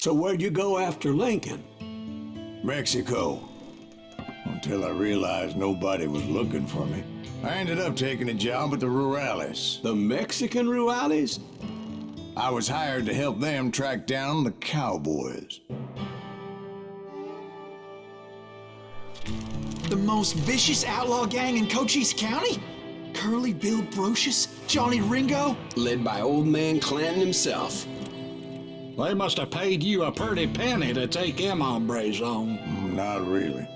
So where'd you go after Lincoln? Mexico. Until I realized nobody was looking for me. I ended up taking a job at the Rurales. The Mexican Rurales? I was hired to help them track down the cowboys. The most vicious outlaw gang in Cochise County? Curly Bill Brocious? Johnny Ringo? Led by old man Clanton himself. They must have paid you a pretty penny to take them hombres on. Not really.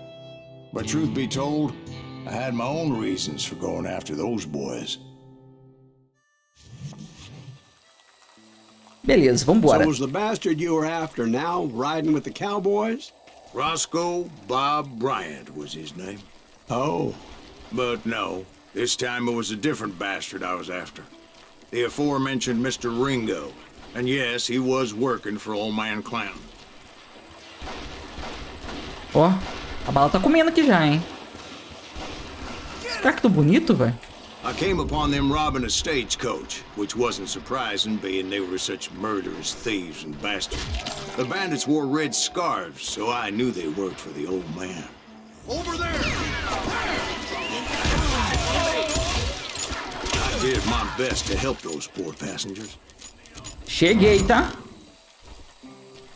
But truth be told, I had my own reasons for going after those boys. Beleza, vambora. So was the bastard you were after now riding with the cowboys? Roscoe Bob Bryant was his name. Oh. But no, this time it was a different bastard I was after. The aforementioned Mr. Ringo. And yes, he was working for old man Clanton. Ó, a bala tá comendo aqui já, hein? Esse cara que tão bonito, velho. I came upon them robbing a stagecoach, which wasn't surprising, being they were such murderous thieves and bastards. The bandits wore red scarves, so I knew they worked for the old man. Over there! I did my best to help those poor passengers. Cheguei, tá?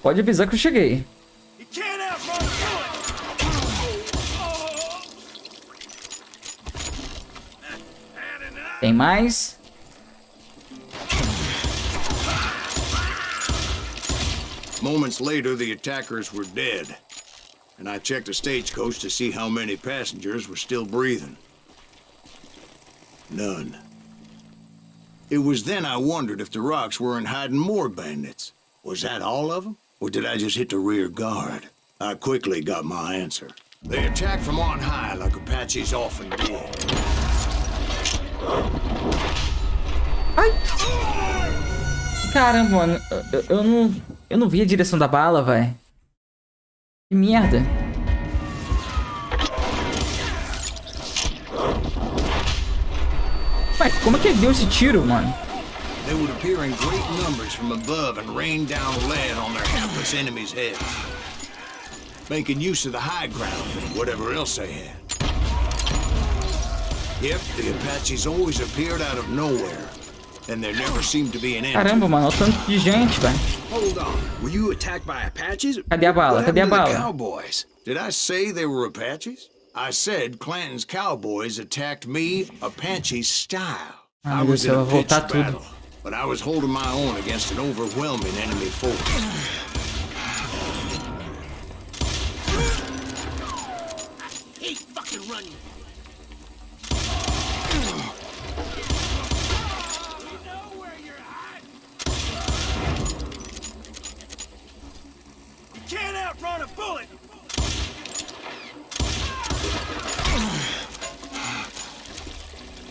Pode avisar que eu cheguei. Tem mais? Moments later, the attackers were dead. And I checked the stagecoach to see how many passengers were still breathing. None. It was then I wondered if the rocks weren't hiding more bandits. Was that all of them? Or did I just hit the rear guard? I quickly got my answer. They attacked from on high like Apaches often did. Ai! Caramba, mano. Eu não vi a direção da bala, velho. Que merda. Ué, como é que ele deu esse tiro, mano? They would appear in great numbers from above and rain down lead on their hapless enemies' heads, making use of the high ground and whatever else they had. Yep, the Apaches always appeared out of nowhere, and there never seemed to be an end. Caramba, mano, olha o tanto de gente, velho. Hold on. Were you attacked by Apaches? Cadê a bala? What Cadê a happened to the bala? cowboys? Did I say they were Apaches? I said Clanton's cowboys attacked me Apache style. Ah, I meu was Deus, in eu a vou pitched voltar tudo. battle, but I was holding my own against an overwhelming enemy force. Hey, fucking run! Can't outrun a bullet!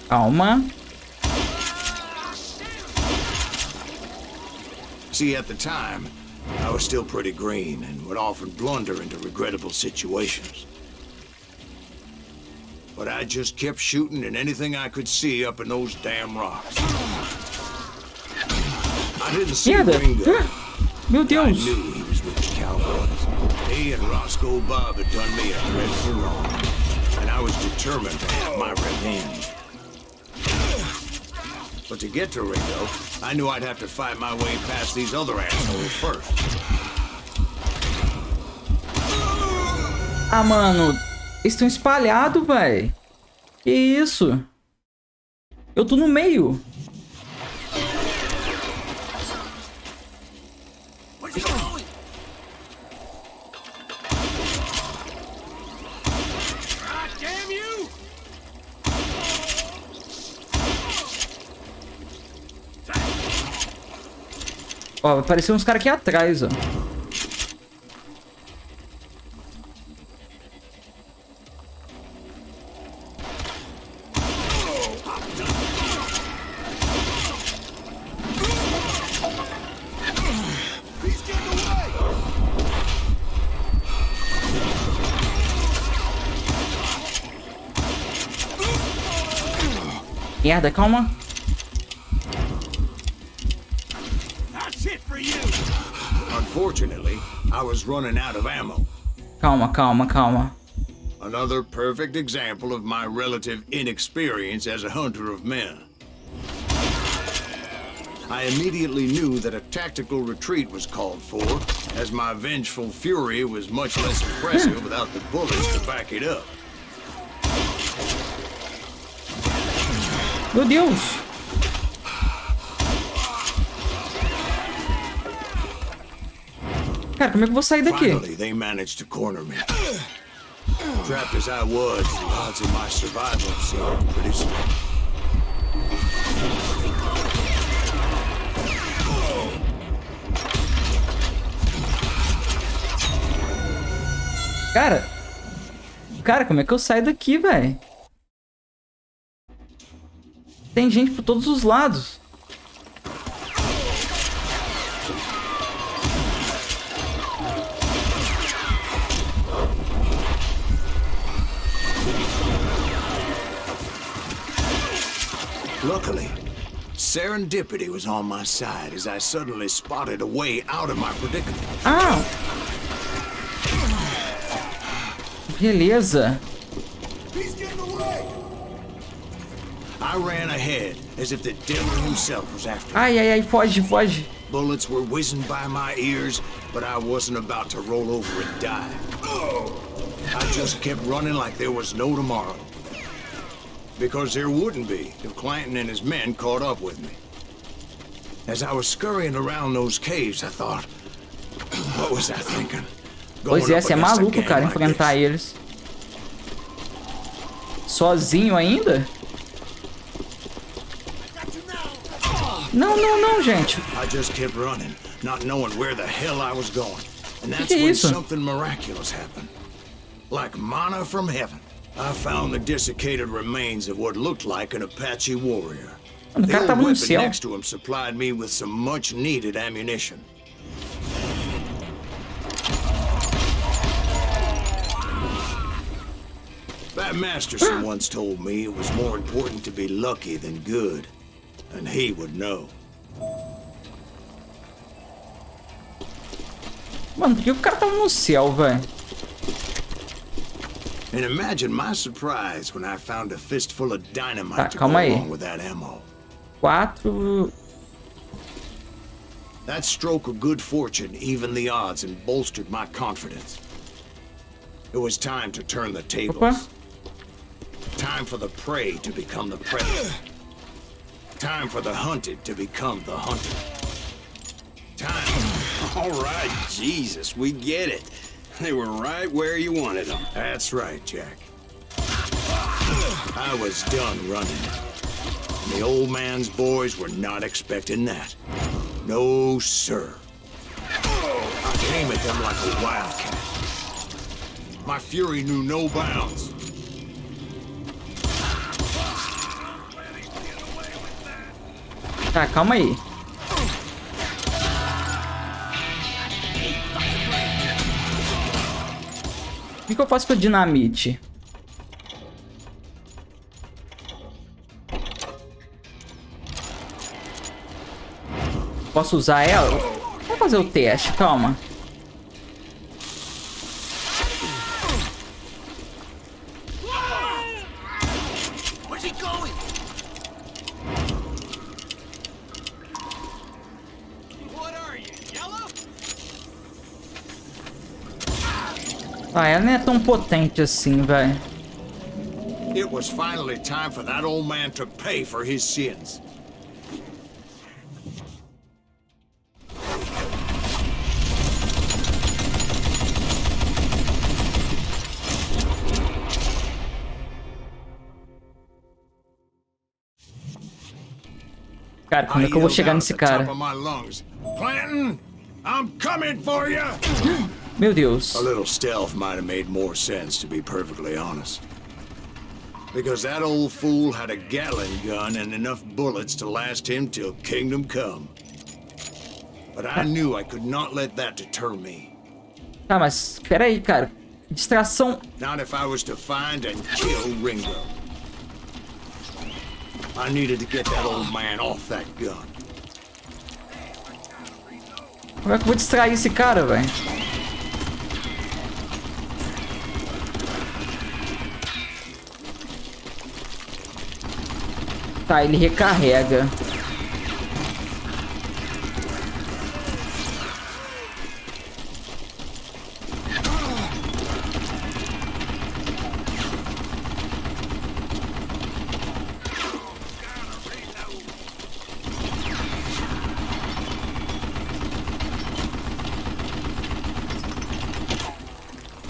Calma. See, at the time, I was still pretty green and would often blunder into regrettable situations. But I just kept shooting at anything I could see up in those damn rocks. I didn't see Merda. Ringo. Meu I Deus. knew he was with the cowboys. He and Roscoe Bob had done me a dreadful wrong, and I was determined to have my revenge. But to get to Ringo, I knew I'd have to fight my way past these other assholes first. Ah, mano. Eles estão espalhados, velho. Que isso? Eu tô no meio. Ó, vai aparecer uns caras aqui atrás, ó. Merda, calma. Unfortunately, I was running out of ammo. Calma, calma, calma. Another perfect example of my relative inexperience as a hunter of men. I immediately knew that a tactical retreat was called for, as my vengeful fury was much less impressive without the bullets to back it up. Meu Deus! Cara, como é que eu vou sair daqui? Finally, they managed to corner me. Trapped as I was, the odds of my survival seemed pretty slim. Cara, como é que eu saio daqui, velho? Tem gente por todos os lados. Luckily, serendipity was on my side as I suddenly spotted a way out of my predicament. Ah! Beleza. I ran ahead as if the devil himself was after me. Ai, ai, ai, foge, foge. Bullets were whizzing by my ears, but I wasn't about to roll over and die. I just kept running like there was no tomorrow. Because there wouldn't be if Clanton and his men caught up with me. As I was scurrying around those caves, I thought, what was I thinking? Pois é, você é maluco, cara, enfrentar eles. Sozinho ainda? Não, não, não, gente. I just kept running, not knowing where the hell I was going. And that's when something miraculous happened. Like manna from heaven. I found the desiccated remains of what looked like an Apache warrior. The old weapon next to him supplied me with some much-needed ammunition. That Masterson once told me it was more important to be lucky than good. And he would know. Mano, por que o cara tava no céu, velho? And imagine my surprise when I found a fistful of dynamite to go along with that ammo. 4. That stroke of good fortune evened the odds and bolstered my confidence. It was time to turn the tables. Opa. Time for the prey to become the predator. Time for the hunted to become the hunter. Time. All right, Jesus, we get it. They were right where you wanted them. That's right, Jack. I was done running. And the old man's boys were not expecting that. No, sir. I came at them like a wildcat. My fury knew no bounds. Tá, calma aí. O que eu faço com a dinamite? Posso usar ela? Vamos fazer o teste, calma. Where's he going? What are you, yellow? Ah, ela não é tão potente assim, velho. It was finally time for that old man to pay for his sins. Cara, como é que eu vou chegar nesse cara? Clanton, I'm coming for you. Meu Deus. A little stealth might have made more sense, to be perfectly honest. Because that old fool had a Gatling gun and enough bullets to last him till kingdom come. But I knew I could not let that deter me. Tá, mas espera aí, cara. Distração. Not if I was to find and kill Ringo. I needed to get that old man off that gun. Como é que eu vou distrair esse cara, velho? Tá, ele recarrega.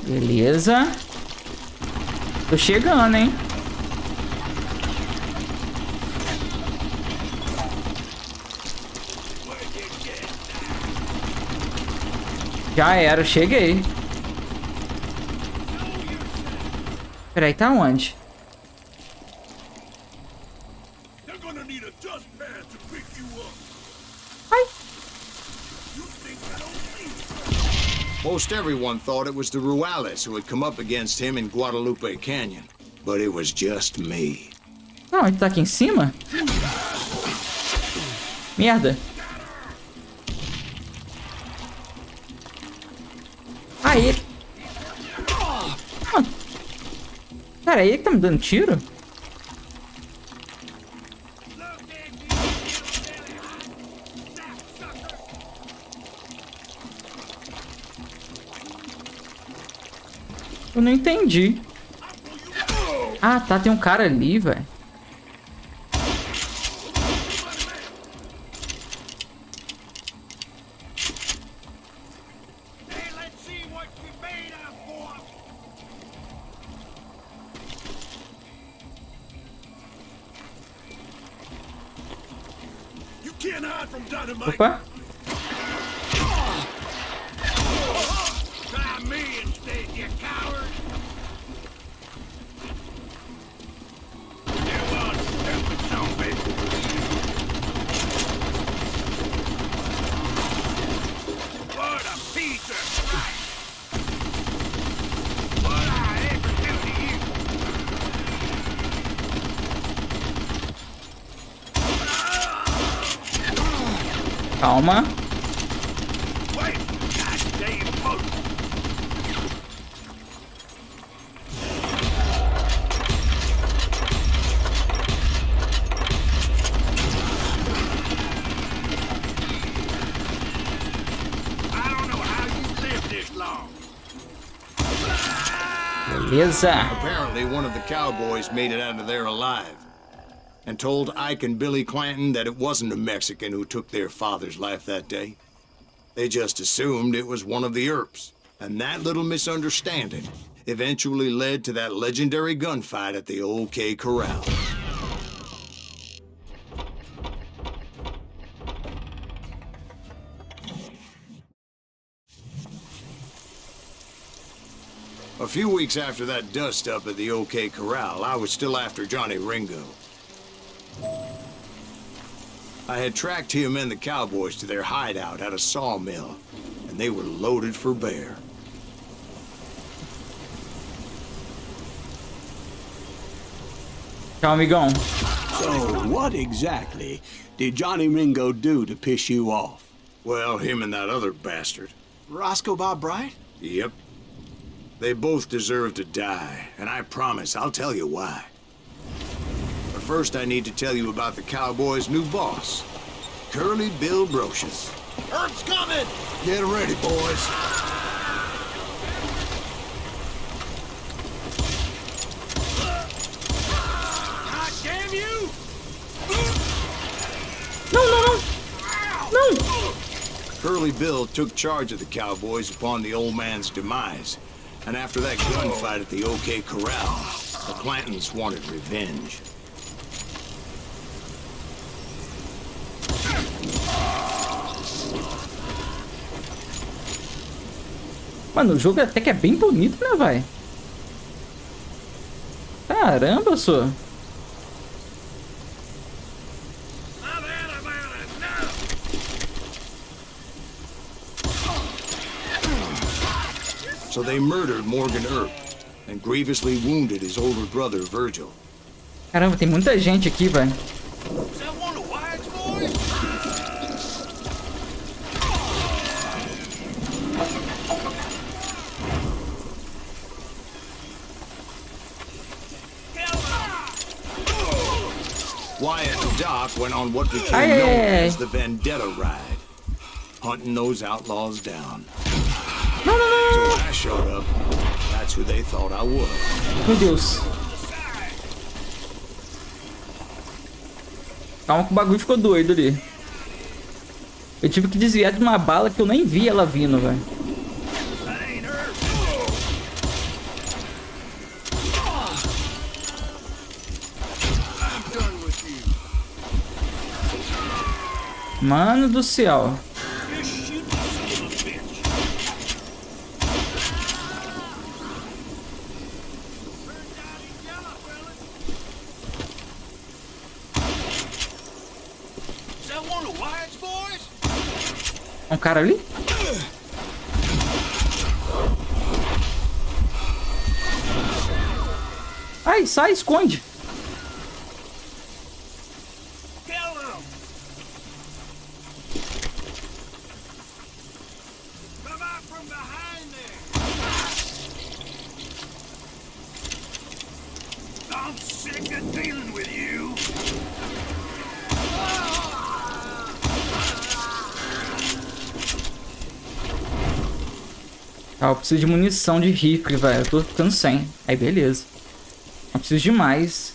Beleza. Tô chegando, hein? Já era, eu cheguei. Peraí, tá onde? Ai. Most everyone thought it was the Juarez who had come up against him in Guadalupe Canyon. But it was just me. Não, ele tá aqui em cima? Merda. Aí. Ah. Cara, ele que tá me dando tiro? Eu não entendi. Ah, tá. Tem um cara ali, velho. Opa. Calma. Beleza. Apparently, one of the cowboys made it out of there alive and told Ike and Billy Clanton that it wasn't a Mexican who took their father's life that day. They just assumed it was one of the Earps, and that little misunderstanding eventually led to that legendary gunfight at the OK Corral. A few weeks after that dust-up at the OK Corral, I was still after Johnny Ringo. I had tracked him and the cowboys to their hideout at a sawmill, and they were loaded for bear. Tchau, amigão. So, what exactly did Johnny Ringo do to piss you off? Well, him and that other bastard. Roscoe Bob Bryant? Yep. They both deserve to die, and I promise I'll tell you why. But first I need to tell you about the Cowboys' new boss, Curly Bill Brocious. Earth's coming! Get ready, boys. God damn you! Não, não, não. Não. Curly Bill took charge of the Cowboys upon the old man's demise. And after that gunfight at the OK Corral, the Clantons wanted revenge. Mano, o jogo até que é bem bonito, né, vai? Caramba, só. So they murdered Morgan Earp and grievously wounded his older brother, Virgil. Caramba, tem muita gente aqui, velho. Is that one of Wyatt's boys? Rock went on what became Ai, known ai, ai. as the Vendetta Ride, hunting those outlaws down. Não, não, não, So não. when I showed up, that's who they thought I was. Meu Deus. Calma que o bagulho ficou doido ali. Eu tive que desviar de uma bala que eu nem vi ela vindo, velho. Mano do céu. Um cara ali? Ai, sai, esconde. I'm sick of dealing with you. Ah, eu preciso de munição de rifle, velho. Eu tô ficando sem. Aí, beleza. Eu preciso de mais.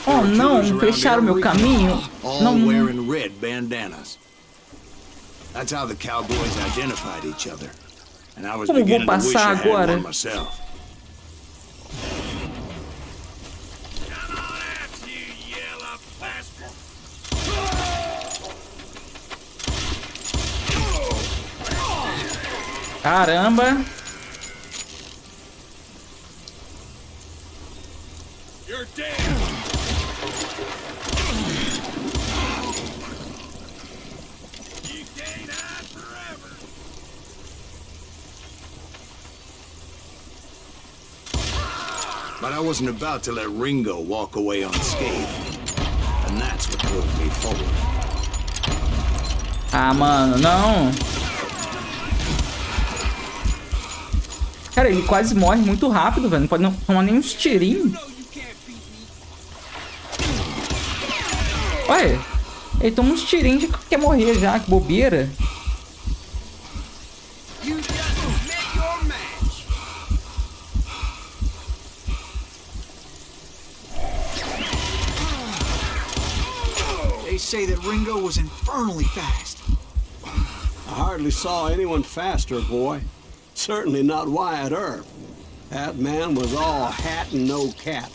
Oh, não. Fecharam meu caminho. Não, All wearing red bandanas. That's how the cowboys identified each other. And I was Como vou beginning to wish passar I had agora? one myself. Come on out, you yellow bastard. Caramba. You're dead. You can't hide forever. But I wasn't about to let Ringo walk away unscathed. And that's what drove me forward. Ah, mano, não. Cara, ele quase morre muito rápido, velho. Não pode não tomar nem uns tirinhos. Olha, ele toma uns tirinhos de que quer morrer já, que bobeira. You just met your match. They say that Ringo was infernally fast. I hardly saw anyone faster, boy. Certainly not Wyatt Earp. That man was all hat and no cap.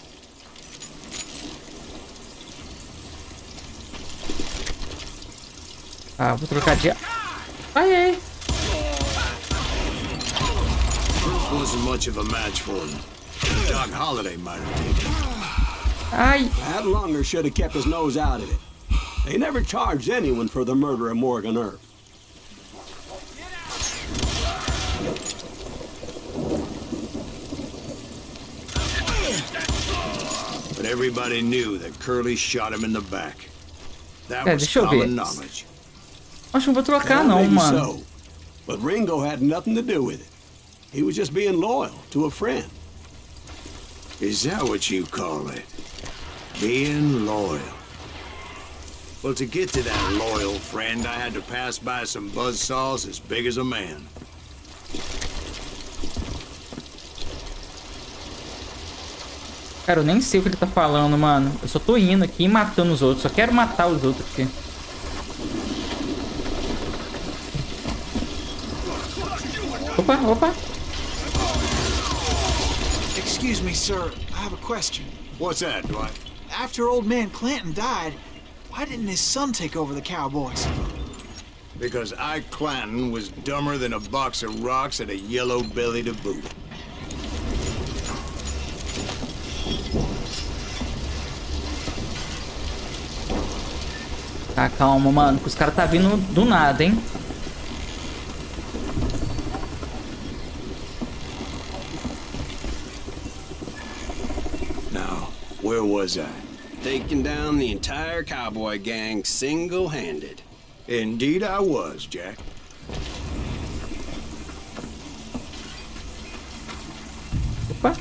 Ah, vou trocar de... Ai, ai. Wasn't much of a match for him. Doc Holliday might have taken it. Ai. That Lunger should have kept his nose out of it. They never charged anyone for the murder of Morgan Earp. But everybody knew that Curly shot him in the back. That É, was deixa eu ver. common knowledge. Acho que não vou trocar Well, não, maybe mano. so. But Ringo had nothing to do with it. He was just being loyal to a friend. Is that what you call it? Being loyal. Well, to get to that loyal friend, I had to pass by some buzzsaws as big as a man. Cara, eu nem sei o que ele tá falando, mano. Eu só tô indo aqui e matando os outros. Só quero matar os outros aqui. Opa, opa. Excuse me, sir. I have a question. What's that, Dwight? After old man Clanton died, why didn't his son take over the Cowboys? Because Ike Clanton was dumber than a box of rocks and a yellow belly to boot. Tá, calma, mano. Que os caras tá vindo do nada, hein? Now, where was I? taking down the entire cowboy gang single-handed. Indeed I was, Jack. Opa.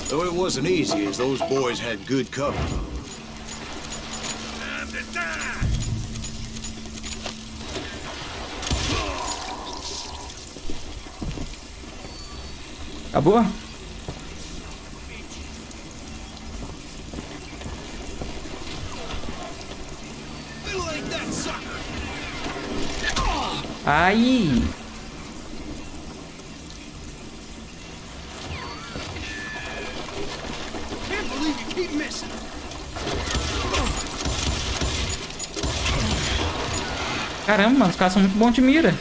Though it wasn't easy, as those boys had good cover. Time to die. Acabou? Like that sucker. Ai! Can't believe you keep missing. Caramba, mano, os caras são muito bons de mira.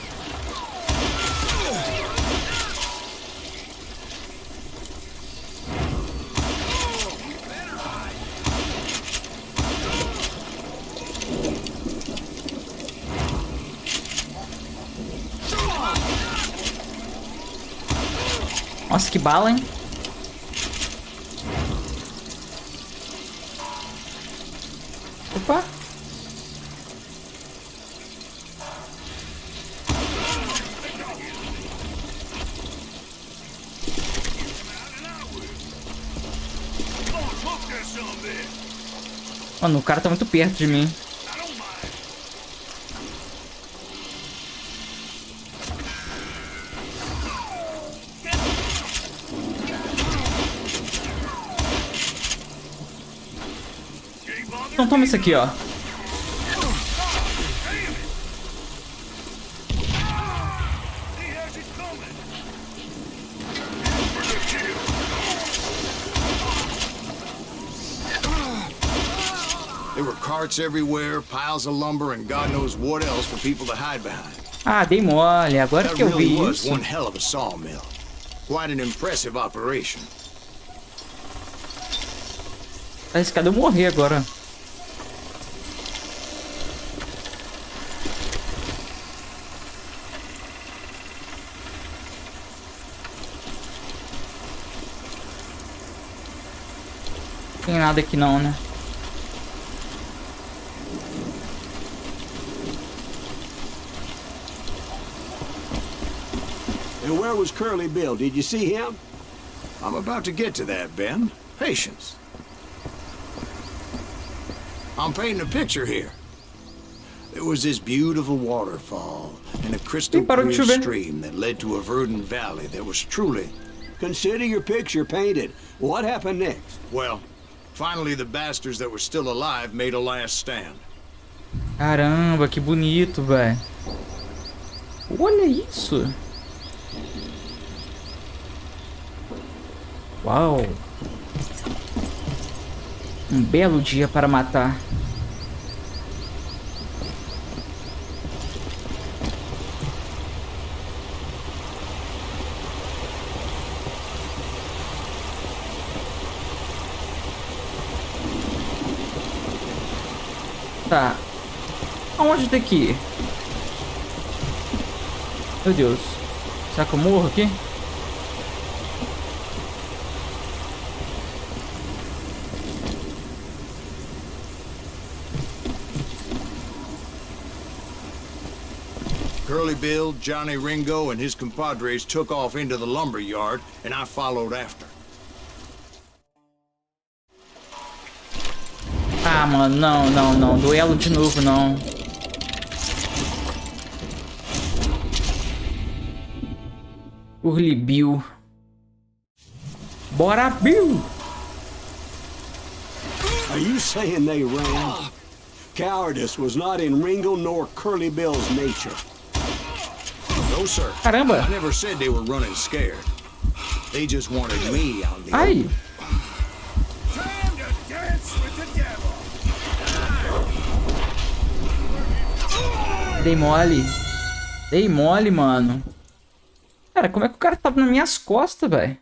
Nossa, que bala, hein? Opa! Mano, o cara tá muito perto de mim. Então toma isso aqui, ó. There were carts everywhere, piles of lumber, and God knows what else for people to hide behind. Ah, dei mole. Agora That que eu really vi was isso. one hell of a sawmill. Quite an impressive operation. Tá arriscado eu morrer agora. Não tem nada aqui não, né? And where was Curly Bill? Did you see him? I'm about to get to that, Ben. Patience. I'm painting a picture here. There was this beautiful waterfall and a crystal Sim, parou de clear chover. stream that led to a verdant valley that was truly, Consider your picture painted. What happened next? well, finally the bastards that were still alive made a last stand. Caramba, que bonito, velho. Olha isso. Uau. Um belo dia para matar. Tá. Aonde tem que ir? Meu Deus. Será que eu morro aqui? Curly Bill, Johnny Ringo, and his compadres took off into the lumber yard, and I followed after. Ah, mano, não, não, não. Duelo de novo, não. Curly Bill. Bora, Bill! Are you saying they ran? Cowardice was not in Ringo nor Curly Bill's nature. No, sir. Caramba! I never said they were running scared. They just wanted me out in the Ai! open. Time to dance with the devil. Dei mole. Dei mole, mano. Cara, como é que o cara tava nas minhas costas, velho?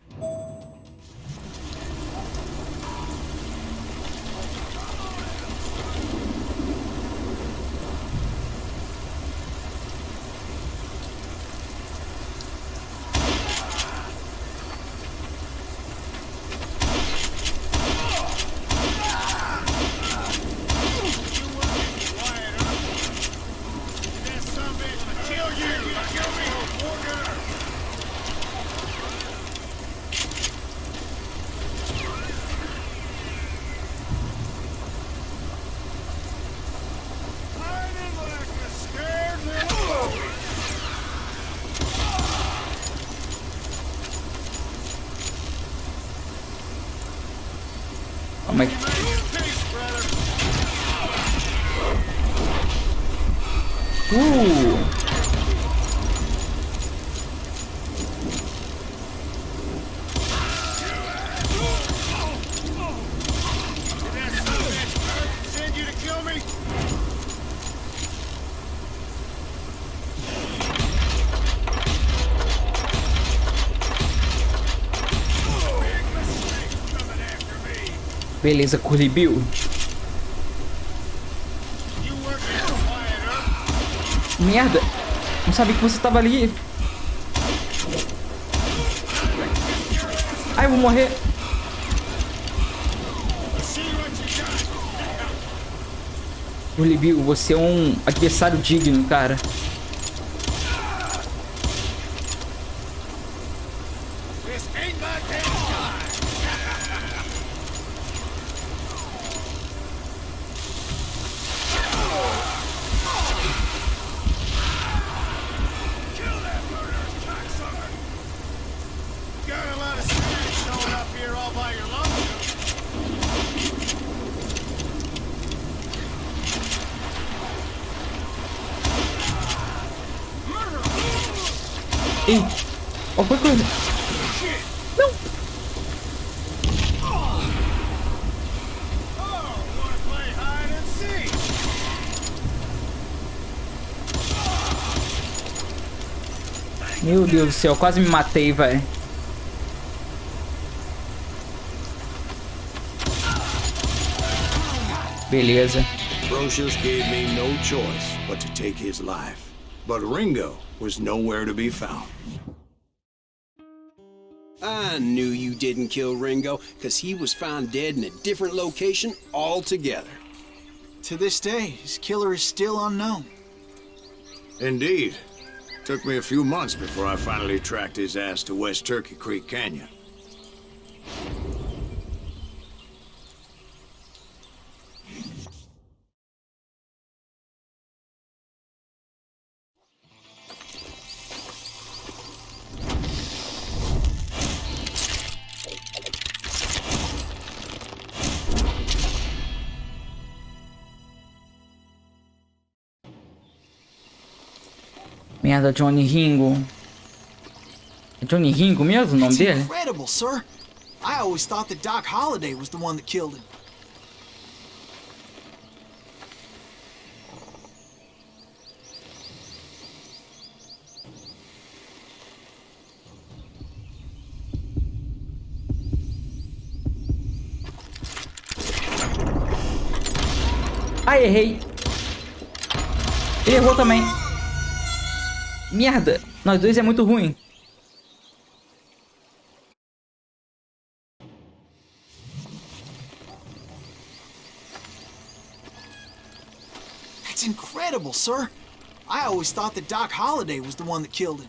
Calma aí. Beleza, Curly Bill. Merda! Não sabia que você tava ali. Ai, eu vou morrer. Curly Bill, você é um adversário digno, cara. Ei, ó, foi coisa. Não. Meu Deus do céu, quase me matei, velho. Beleza. Brocious gave me no choice but to take his life. But Ringo was nowhere to be found. I knew you didn't kill Ringo, because he was found dead in a different location altogether. To this day, his killer is still unknown. Indeed. Took me a few months before I finally tracked his ass to West Turkey Creek Canyon. Merda, Johnny Ringo. É Johnny Ringo mesmo o nome It's dele? incredible, sir. I always thought that Doc Holliday was the one that killed him. Ai, errei. Ele errou também. Merda, nós dois é muito ruim. That's incredible, sir. I always thought that Doc Holliday was the one that killed him.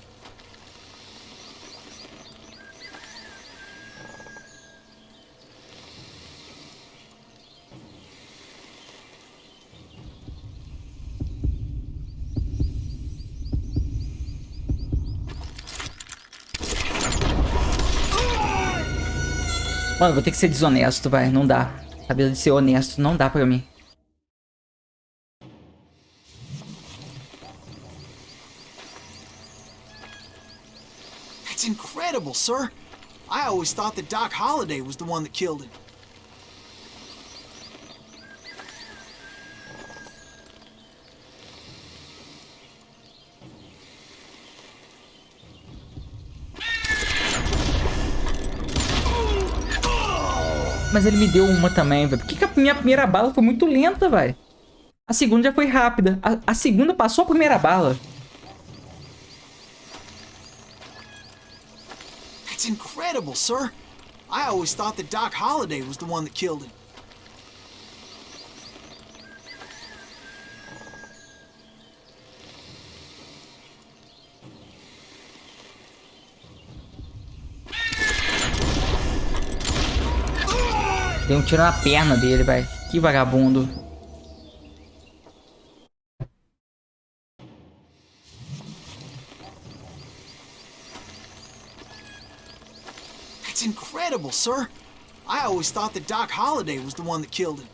Mano, vou ter que ser desonesto, vai. Não dá. A vida de ser honesto não dá pra mim. That's incredible, sir. I always thought that Doc Holliday was the one that killed him. mas ele me deu uma também, velho. Por que a minha primeira bala foi muito lenta, velho? A segunda já foi rápida. A segunda passou a primeira bala. That's incredible, sir. I always thought that Doc Holliday was the one that killed him. Tem um tiro na perna dele, velho. Que vagabundo. That's incredible, sir. I always thought that Doc Holliday was the one that killed him.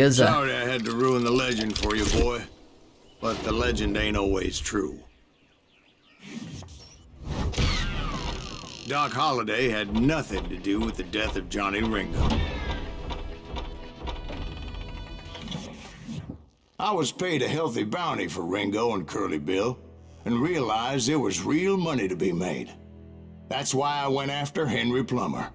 Beleza. Sorry I had to ruin the legend for you, boy. But the legend ain't always true. Doc Holliday had nothing to do with the death of Johnny Ringo. I was paid a healthy bounty for Ringo and Curly Bill, and realized there was real money to be made. That's why I went after Henry Plummer.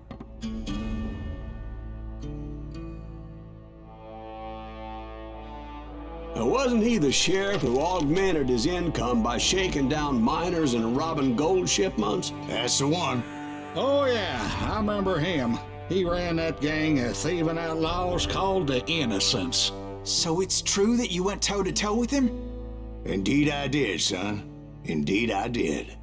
Now, wasn't he the sheriff who augmented his income by shaking down miners and robbing gold shipments? That's the one. Oh, yeah, I remember him. He ran that gang of thieving outlaws called the Innocents. So it's true that you went toe-to-toe with him? Indeed I did, son. Indeed I did.